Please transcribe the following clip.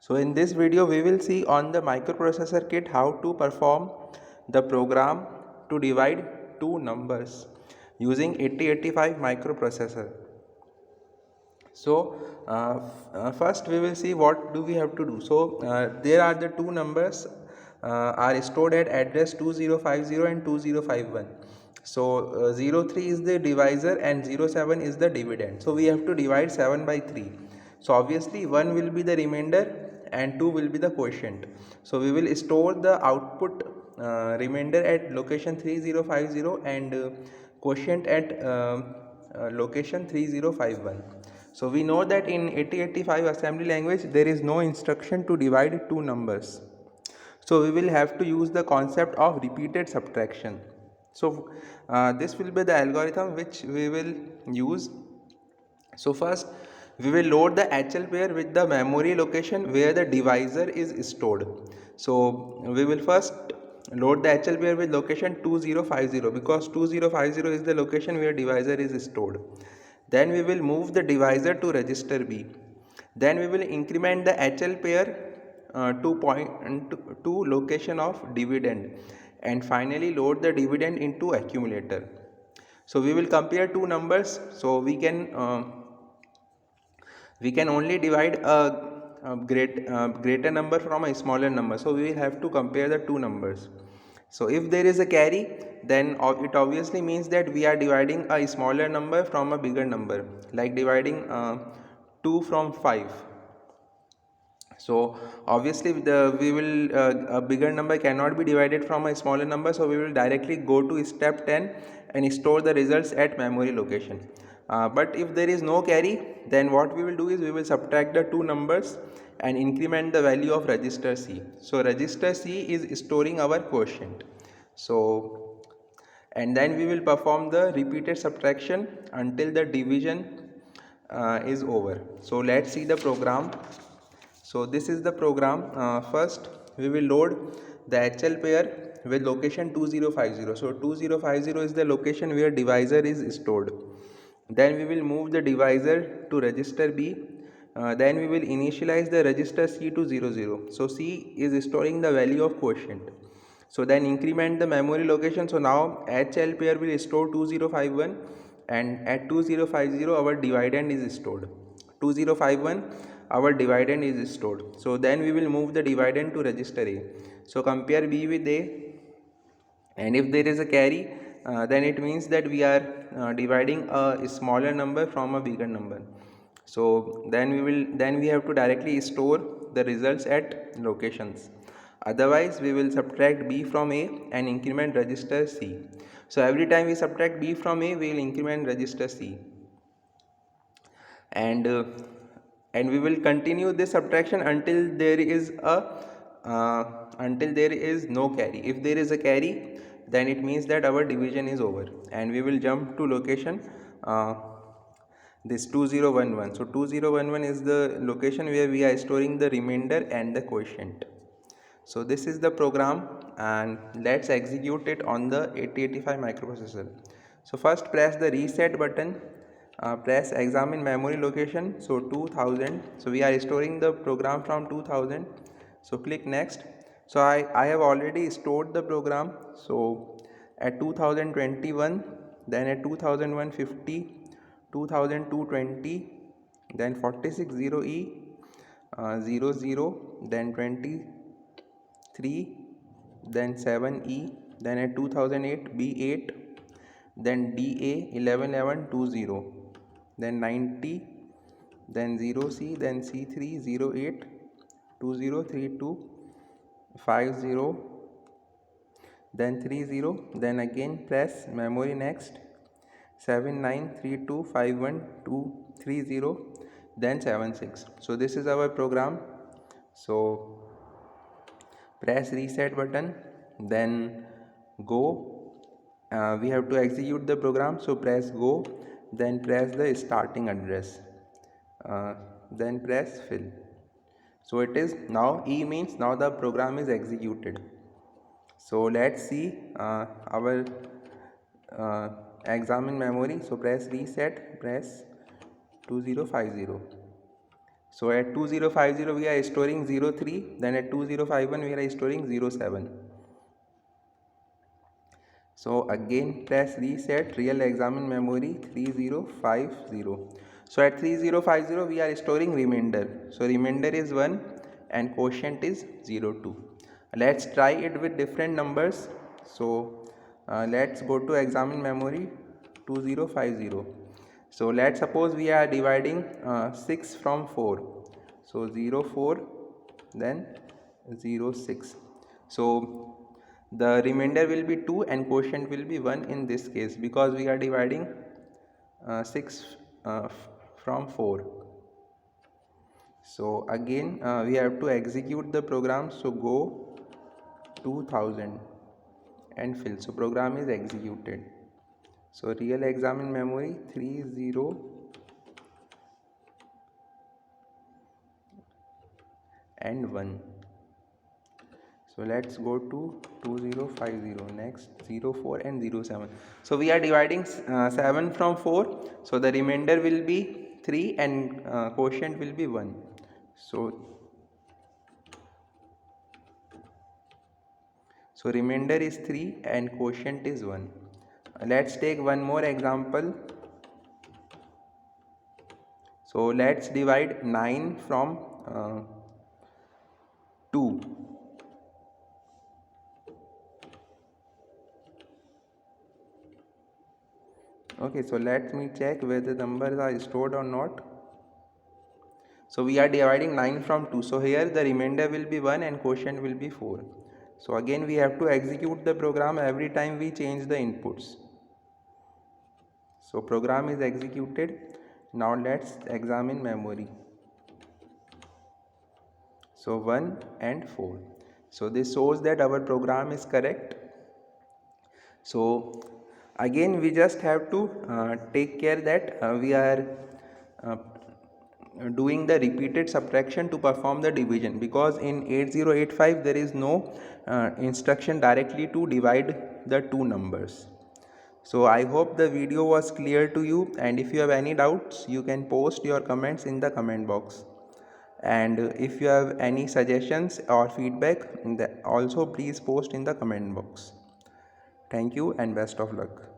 So in this video we will see on the microprocessor kit how to perform the program to divide two numbers using 8085 microprocessor. So first we will see what do we have to do. So there are the two numbers are stored at address 2050 and 2051. So 03 is the divisor and 07 is the dividend. So we have to divide 7 by 3. So obviously 1 will be the remainder and 2 will be the quotient. So we will store the output remainder at location 3050 and quotient at location 3051. So we know that in 8085 assembly language there is no instruction to divide two numbers. So we will have to use the concept of repeated subtraction. So this will be the algorithm which we will use. So first we will load the HL pair with the memory location where the divisor is stored. So we will first load the HL pair with location 2050 because 2050 is the location where divisor is stored. Then we will move the divisor to register B. Then we will increment the HL pair to location of dividend, and finally load the dividend into accumulator. So we will compare two numbers. So we can only divide a greater number from a smaller number. So we will have to compare the two numbers. So if there is a carry, then it obviously means that we are dividing a smaller number from a bigger number, like dividing 2 from 5. So obviously we will a bigger number cannot be divided from a smaller number, so we will directly go to step 10 and store the results at memory location. But if there is no carry, then what we will do is we will subtract the two numbers and increment the value of register C. So register C is storing our quotient. So and then we will perform the repeated subtraction until the division is over. So let's see the program. So this is the program. First we will load the HL pair with location 2050. So 2050 is the location where divisor is stored. Then we will move the divisor to register B. Then we will initialize the register C to 00. So C is storing the value of quotient. So then increment the memory location. So now HL pair will store 2051 and at 2050 our dividend is stored. 2051 our dividend is stored. So then we will move the dividend to register A. So compare B with A, and if there is a carry, then it means that we are dividing a smaller number from a bigger number. So then we have to directly store the results at locations. Otherwise we will subtract B from A and increment register C. So every time we subtract B from A, we will increment register C, and we will continue this subtraction until there is no carry. If there is a carry, then it means that our division is over, and we will jump to location this 2011. So 2011 is the location where we are storing the remainder and the quotient. So this is the program, and let's execute it on the 8085 microprocessor. So first press the reset button, press examine memory location, so 2000. So we are storing the program from 2000. So click next. So I have already stored the program. So at 2021, then at 2150, 2220, then 460E, 00, then 23, then 7E, then at 2008 B8, then DA 111120, then 90, then 0C, then C3 08 2032 50, then 30, then again press memory next 79325130, then 76. So this is our program. So press reset button, then go. We have to execute the program, so press go, then press the starting address, then press fill. So it is now E means now the program is executed. So let's see our examine memory. So press reset, press 2050, So at 2050 we are storing 03, then at 2051 we are storing 07. So again press reset, real examine memory 3050. So at 3050 we are storing remainder. So remainder is 1 and quotient is 02. Let's try it with different numbers. So let's go to examine memory 2050. So let's suppose we are dividing 6 from 4. So 04, then 06. So the remainder will be 2 and quotient will be 1 in this case, because we are dividing 6 from 4. So again we have to execute the program. So go 2000 and fill. So program is executed. So real examine memory 30 and 1. So let's go to 2050. Next 04 and 07. So we are dividing 7 from 4. So the remainder will be 3 and quotient will be 1. So remainder is 3 and quotient is 1. Let's take one more example. So let's divide 9 from 2. Okay, so let me check whether the numbers are stored or not. So we are dividing 9 from 2. So here the remainder will be 1 and quotient will be 4. So again we have to execute the program every time we change the inputs. So program is executed. Now let's examine memory. So 1 and 4. So this shows that our program is correct. So again we just have to take care that we are uh, doing the repeated subtraction to perform the division, because in 8085 there is no instruction directly to divide the two numbers. So I hope the video was clear to you, and if you have any doubts you can post your comments in the comment box, and if you have any suggestions or feedback also please post in the comment box. Thank you and best of luck.